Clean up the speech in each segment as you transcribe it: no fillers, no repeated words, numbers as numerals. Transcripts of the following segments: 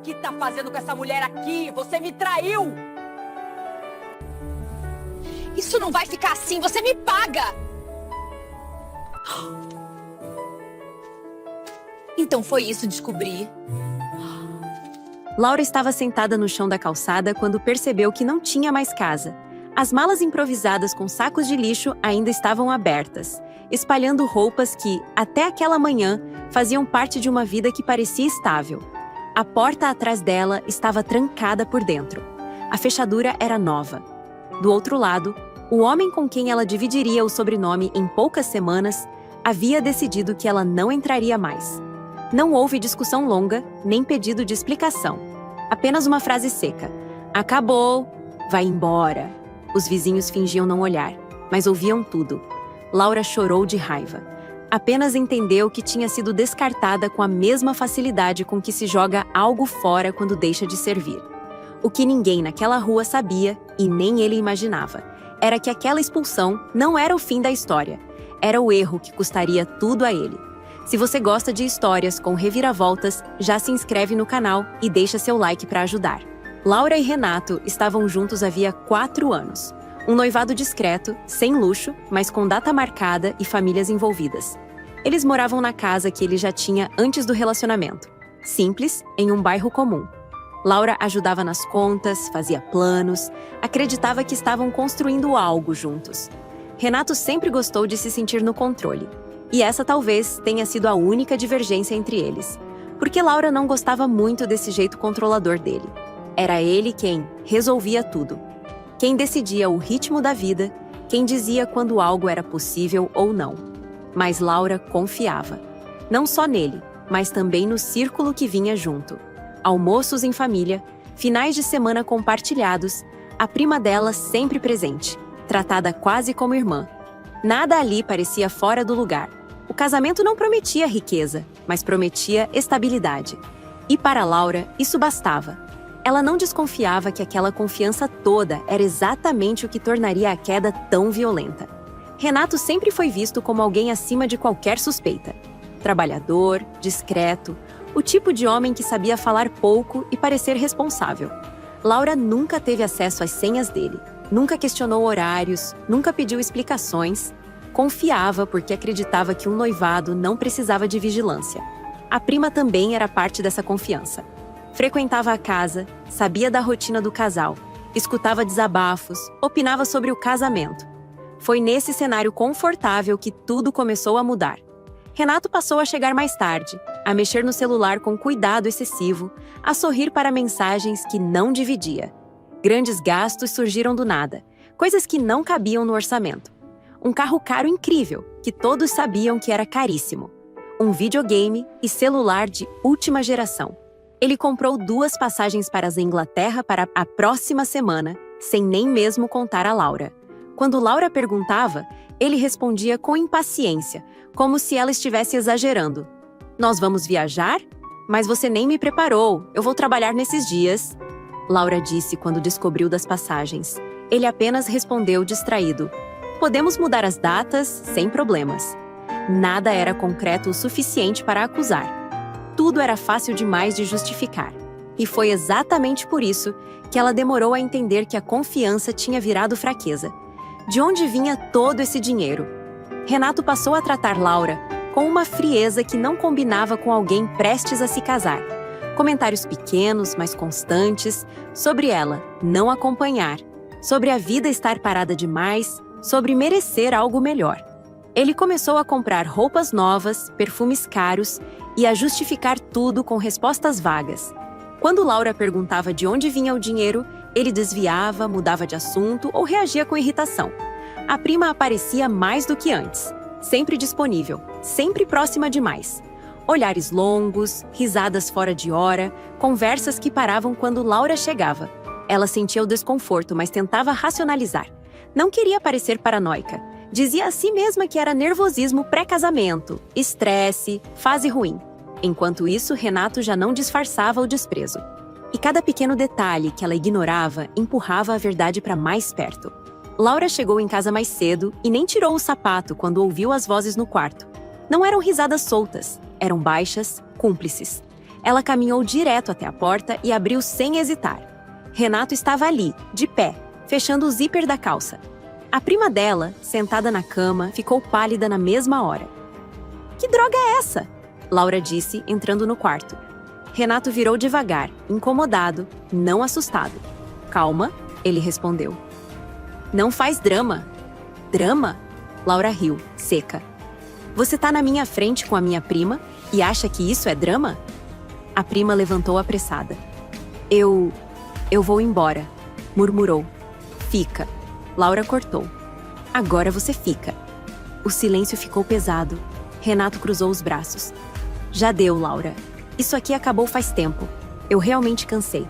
que tá fazendo com essa mulher aqui? Você me traiu! Isso não vai ficar assim, você me paga! Então foi isso, descobri. Laura estava sentada no chão da calçada quando percebeu que não tinha mais casa. As malas improvisadas com sacos de lixo ainda estavam abertas, espalhando roupas que, até aquela manhã, faziam parte de uma vida que parecia estável. A porta atrás dela estava trancada por dentro. A fechadura era nova. Do outro lado, o homem com quem ela dividiria o sobrenome em poucas semanas havia decidido que ela não entraria mais. Não houve discussão longa, nem pedido de explicação. Apenas uma frase seca. Acabou. Vai embora. Os vizinhos fingiam não olhar, mas ouviam tudo. Laura chorou de raiva. Apenas entendeu que tinha sido descartada com a mesma facilidade com que se joga algo fora quando deixa de servir. O que ninguém naquela rua sabia, e nem ele imaginava, era que aquela expulsão não era o fim da história. Era o erro que custaria tudo a ele. Se você gosta de histórias com reviravoltas, já se inscreve no canal e deixa seu like para ajudar. Laura e Renato estavam juntos havia 4 anos. Um noivado discreto, sem luxo, mas com data marcada e famílias envolvidas. Eles moravam na casa que ele já tinha antes do relacionamento. Simples, em um bairro comum. Laura ajudava nas contas, fazia planos, acreditava que estavam construindo algo juntos. Renato sempre gostou de se sentir no controle. E essa talvez tenha sido a única divergência entre eles. Porque Laura não gostava muito desse jeito controlador dele. Era ele quem resolvia tudo. Quem decidia o ritmo da vida, quem dizia quando algo era possível ou não. Mas Laura confiava. Não só nele, mas também no círculo que vinha junto. Almoços em família, finais de semana compartilhados, a prima dela sempre presente, tratada quase como irmã. Nada ali parecia fora do lugar. O casamento não prometia riqueza, mas prometia estabilidade. E para Laura, isso bastava. Ela não desconfiava que aquela confiança toda era exatamente o que tornaria a queda tão violenta. Renato sempre foi visto como alguém acima de qualquer suspeita. Trabalhador, discreto, o tipo de homem que sabia falar pouco e parecer responsável. Laura nunca teve acesso às senhas dele, nunca questionou horários, nunca pediu explicações. Confiava porque acreditava que um noivado não precisava de vigilância. A prima também era parte dessa confiança. Frequentava a casa, sabia da rotina do casal, escutava desabafos, opinava sobre o casamento. Foi nesse cenário confortável que tudo começou a mudar. Renato passou a chegar mais tarde, a mexer no celular com cuidado excessivo, a sorrir para mensagens que não dividia. Grandes gastos surgiram do nada, coisas que não cabiam no orçamento. Um carro caro incrível, que todos sabiam que era caríssimo. Um videogame e celular de última geração. Ele comprou 2 passagens para a Inglaterra para a próxima semana, sem nem mesmo contar a Laura. Quando Laura perguntava, ele respondia com impaciência, como se ela estivesse exagerando. Nós vamos viajar? Mas você nem me preparou, eu vou trabalhar nesses dias. Laura disse quando descobriu das passagens. Ele apenas respondeu distraído. Podemos mudar as datas sem problemas. Nada era concreto o suficiente para acusar. Tudo era fácil demais de justificar. E foi exatamente por isso que ela demorou a entender que a confiança tinha virado fraqueza. De onde vinha todo esse dinheiro? Renato passou a tratar Laura com uma frieza que não combinava com alguém prestes a se casar. Comentários pequenos, mas constantes, sobre ela não acompanhar, sobre a vida estar parada demais, sobre merecer algo melhor. Ele começou a comprar roupas novas, perfumes caros e a justificar tudo com respostas vagas. Quando Laura perguntava de onde vinha o dinheiro, ele desviava, mudava de assunto ou reagia com irritação. A prima aparecia mais do que antes, sempre disponível, sempre próxima demais. Olhares longos, risadas fora de hora, conversas que paravam quando Laura chegava. Ela sentia o desconforto, mas tentava racionalizar. Não queria parecer paranoica. Dizia a si mesma que era nervosismo pré-casamento, estresse, fase ruim. Enquanto isso, Renato já não disfarçava o desprezo. E cada pequeno detalhe que ela ignorava empurrava a verdade para mais perto. Laura chegou em casa mais cedo e nem tirou o sapato quando ouviu as vozes no quarto. Não eram risadas soltas, eram baixas, cúmplices. Ela caminhou direto até a porta e abriu sem hesitar. Renato estava ali, de pé, fechando o zíper da calça. A prima dela, sentada na cama, ficou pálida na mesma hora. "Que droga é essa?" Laura disse, entrando no quarto. Renato virou devagar, incomodado, não assustado. "Calma", ele respondeu. "Não faz drama." "Drama?" Laura riu, seca. "Você tá na minha frente com a minha prima e acha que isso é drama?" A prima levantou apressada. Eu vou embora", murmurou. "Fica." Laura cortou. "Agora você fica." O silêncio ficou pesado. Renato cruzou os braços. "Já deu, Laura. Isso aqui acabou faz tempo. Eu realmente cansei.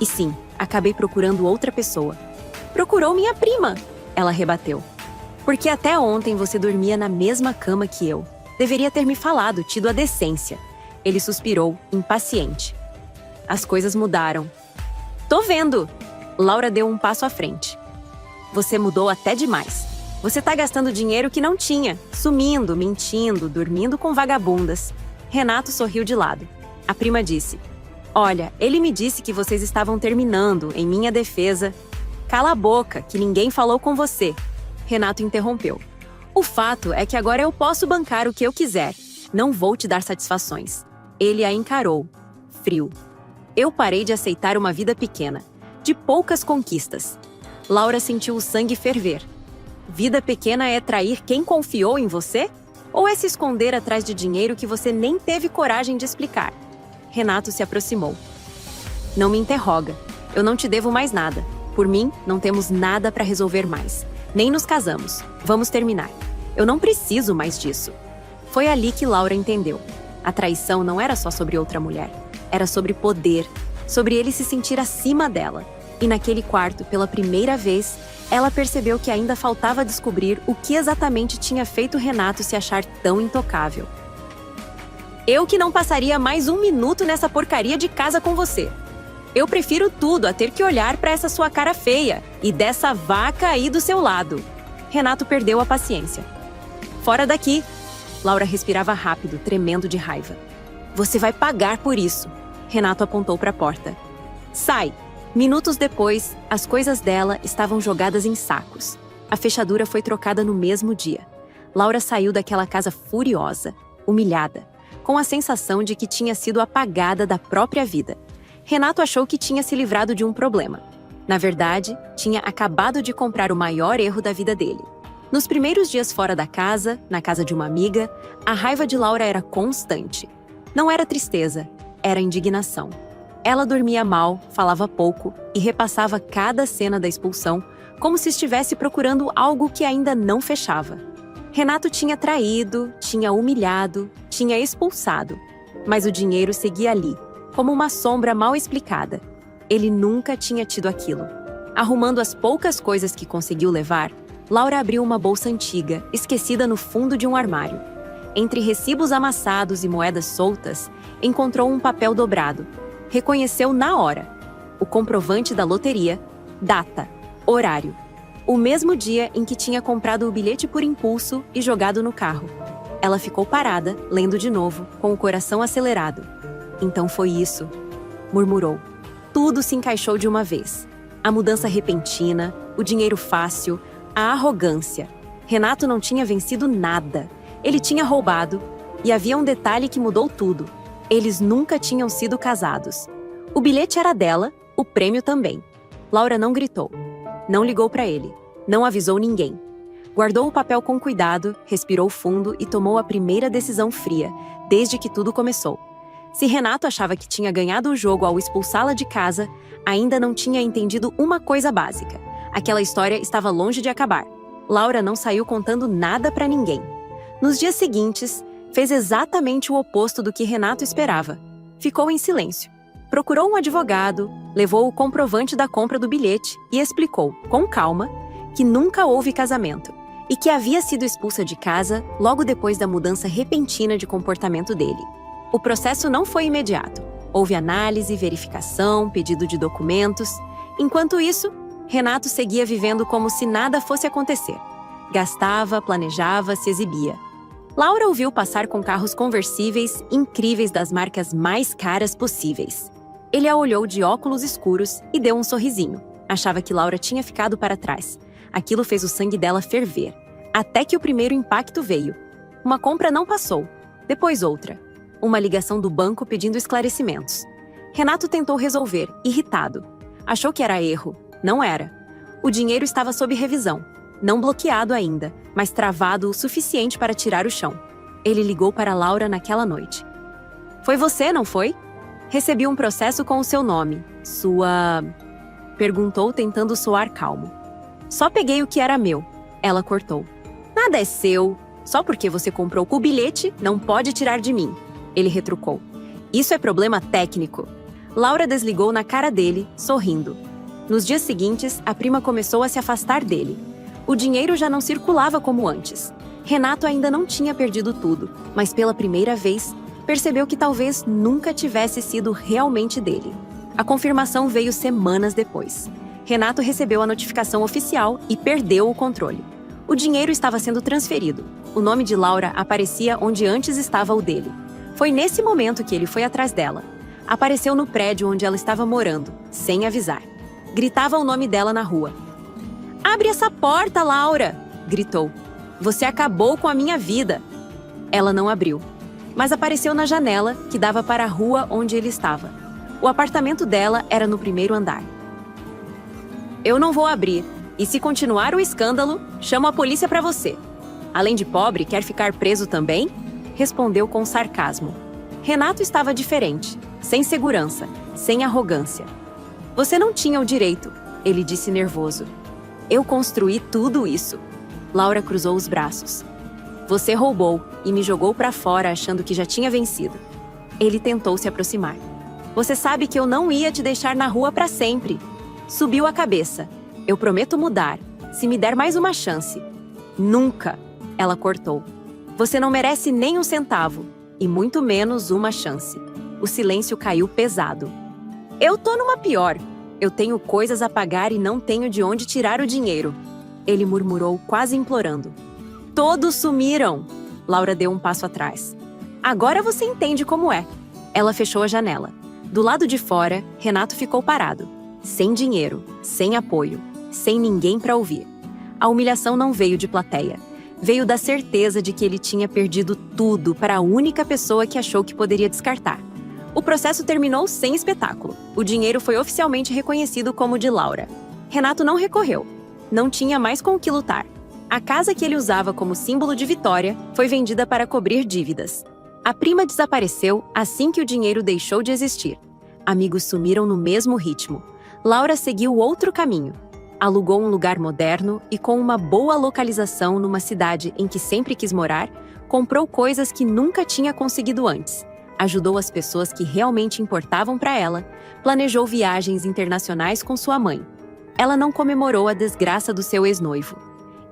E sim, acabei procurando outra pessoa." "Procurou minha prima!" Ela rebateu. "Porque até ontem você dormia na mesma cama que eu. Deveria ter me falado, tido a decência." Ele suspirou, impaciente. "As coisas mudaram." "Tô vendo!" Laura deu um passo à frente. "Você mudou até demais. Você tá gastando dinheiro que não tinha, sumindo, mentindo, dormindo com vagabundas." Renato sorriu de lado. A prima disse: "Olha, ele me disse que vocês estavam terminando, em minha defesa." "Cala a boca, que ninguém falou com você." Renato interrompeu. "O fato é que agora eu posso bancar o que eu quiser. Não vou te dar satisfações." Ele a encarou, frio. "Eu parei de aceitar uma vida pequena, de poucas conquistas." Laura sentiu o sangue ferver. "Vida pequena é trair quem confiou em você? Ou é se esconder atrás de dinheiro que você nem teve coragem de explicar?" Renato se aproximou. "Não me interroga. Eu não te devo mais nada. Por mim, não temos nada para resolver mais. Nem nos casamos. Vamos terminar. Eu não preciso mais disso." Foi ali que Laura entendeu. A traição não era só sobre outra mulher. Era sobre poder, sobre ele se sentir acima dela. E naquele quarto, pela primeira vez, ela percebeu que ainda faltava descobrir o que exatamente tinha feito Renato se achar tão intocável. "Eu que não passaria mais um minuto nessa porcaria de casa com você. Eu prefiro tudo a ter que olhar para essa sua cara feia e dessa vaca aí do seu lado." Renato perdeu a paciência. "Fora daqui!" Laura respirava rápido, tremendo de raiva. "Você vai pagar por isso." Renato apontou para a porta. "Sai!" Minutos depois, as coisas dela estavam jogadas em sacos. A fechadura foi trocada no mesmo dia. Laura saiu daquela casa furiosa, humilhada, com a sensação de que tinha sido apagada da própria vida. Renato achou que tinha se livrado de um problema. Na verdade, tinha acabado de comprar o maior erro da vida dele. Nos primeiros dias fora da casa, na casa de uma amiga, a raiva de Laura era constante. Não era tristeza, era indignação. Ela dormia mal, falava pouco e repassava cada cena da expulsão como se estivesse procurando algo que ainda não fechava. Renato tinha traído, tinha humilhado, tinha expulsado, mas o dinheiro seguia ali, como uma sombra mal explicada. Ele nunca tinha tido aquilo. Arrumando as poucas coisas que conseguiu levar, Laura abriu uma bolsa antiga, esquecida no fundo de um armário. Entre recibos amassados e moedas soltas, encontrou um papel dobrado. Reconheceu na hora o comprovante da loteria, data, horário. O mesmo dia em que tinha comprado o bilhete por impulso e jogado no carro. Ela ficou parada, lendo de novo, com o coração acelerado. "Então foi isso", murmurou. Tudo se encaixou de uma vez. A mudança repentina, o dinheiro fácil, a arrogância. Renato não tinha vencido nada. Ele tinha roubado, e havia um detalhe que mudou tudo. Eles nunca tinham sido casados. O bilhete era dela, o prêmio também. Laura não gritou. Não ligou para ele. Não avisou ninguém. Guardou o papel com cuidado, respirou fundo e tomou a primeira decisão fria, desde que tudo começou. Se Renato achava que tinha ganhado o jogo ao expulsá-la de casa, ainda não tinha entendido uma coisa básica. Aquela história estava longe de acabar. Laura não saiu contando nada para ninguém. Nos dias seguintes, fez exatamente o oposto do que Renato esperava. Ficou em silêncio. Procurou um advogado, levou o comprovante da compra do bilhete e explicou, com calma, que nunca houve casamento e que havia sido expulsa de casa logo depois da mudança repentina de comportamento dele. O processo não foi imediato. Houve análise, verificação, pedido de documentos. Enquanto isso, Renato seguia vivendo como se nada fosse acontecer. Gastava, planejava, se exibia. Laura o viu passar com carros conversíveis incríveis das marcas mais caras possíveis. Ele a olhou de óculos escuros e deu um sorrisinho. Achava que Laura tinha ficado para trás. Aquilo fez o sangue dela ferver. Até que o primeiro impacto veio. Uma compra não passou. Depois outra. Uma ligação do banco pedindo esclarecimentos. Renato tentou resolver, irritado. Achou que era erro. Não era. O dinheiro estava sob revisão. Não bloqueado ainda, mas travado o suficiente para tirar o chão. Ele ligou para Laura naquela noite. Foi você, não foi? Recebi um processo com o seu nome. Sua... Perguntou, tentando soar calmo. Só peguei o que era meu. Ela cortou. Nada é seu. Só porque você comprou com o bilhete, não pode tirar de mim. Ele retrucou. Isso é problema técnico. Laura desligou na cara dele, sorrindo. Nos dias seguintes, a prima começou a se afastar dele. O dinheiro já não circulava como antes. Renato ainda não tinha perdido tudo, mas pela primeira vez, percebeu que talvez nunca tivesse sido realmente dele. A confirmação veio semanas depois. Renato recebeu a notificação oficial e perdeu o controle. O dinheiro estava sendo transferido. O nome de Laura aparecia onde antes estava o dele. Foi nesse momento que ele foi atrás dela. Apareceu no prédio onde ela estava morando, sem avisar. Gritava o nome dela na rua. "Abre essa porta, Laura!" gritou. "Você acabou com a minha vida!" Ela não abriu, mas apareceu na janela que dava para a rua onde ele estava. O apartamento dela era no primeiro andar. "Eu não vou abrir, e se continuar o escândalo, chamo a polícia para você. Além de pobre, quer ficar preso também?" respondeu com sarcasmo. Renato estava diferente, sem segurança, sem arrogância. "Você não tinha o direito", ele disse nervoso. "Eu construí tudo isso." Laura cruzou os braços. "Você roubou e me jogou para fora achando que já tinha vencido." Ele tentou se aproximar. "Você sabe que eu não ia te deixar na rua para sempre." Subiu a cabeça. "Eu prometo mudar, se me der mais uma chance." "Nunca!" Ela cortou. "Você não merece nem um centavo, e muito menos uma chance." O silêncio caiu pesado. "Eu tô numa pior. Eu tenho coisas a pagar e não tenho de onde tirar o dinheiro." Ele murmurou, quase implorando. "Todos sumiram!" Laura deu um passo atrás. "Agora você entende como é." Ela fechou a janela. Do lado de fora, Renato ficou parado. Sem dinheiro, sem apoio, sem ninguém para ouvir. A humilhação não veio de plateia. Veio da certeza de que ele tinha perdido tudo para a única pessoa que achou que poderia descartar. O processo terminou sem espetáculo. O dinheiro foi oficialmente reconhecido como de Laura. Renato não recorreu. Não tinha mais com o que lutar. A casa que ele usava como símbolo de vitória foi vendida para cobrir dívidas. A prima desapareceu assim que o dinheiro deixou de existir. Amigos sumiram no mesmo ritmo. Laura seguiu outro caminho. Alugou um lugar moderno e, com uma boa localização numa cidade em que sempre quis morar, comprou coisas que nunca tinha conseguido antes. Ajudou as pessoas que realmente importavam para ela, planejou viagens internacionais com sua mãe. Ela não comemorou a desgraça do seu ex-noivo.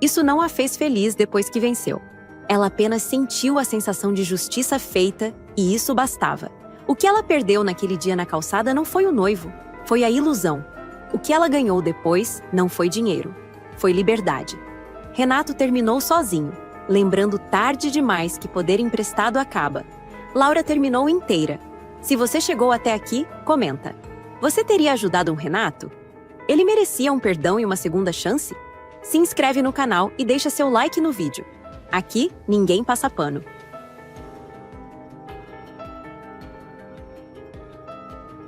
Isso não a fez feliz depois que venceu. Ela apenas sentiu a sensação de justiça feita e isso bastava. O que ela perdeu naquele dia na calçada não foi o noivo, foi a ilusão. O que ela ganhou depois não foi dinheiro, foi liberdade. Renato terminou sozinho, lembrando tarde demais que poder emprestado acaba. Laura terminou inteira. Se você chegou até aqui, comenta. Você teria ajudado um Renato? Ele merecia um perdão e uma segunda chance? Se inscreve no canal e deixa seu like no vídeo. Aqui, ninguém passa pano.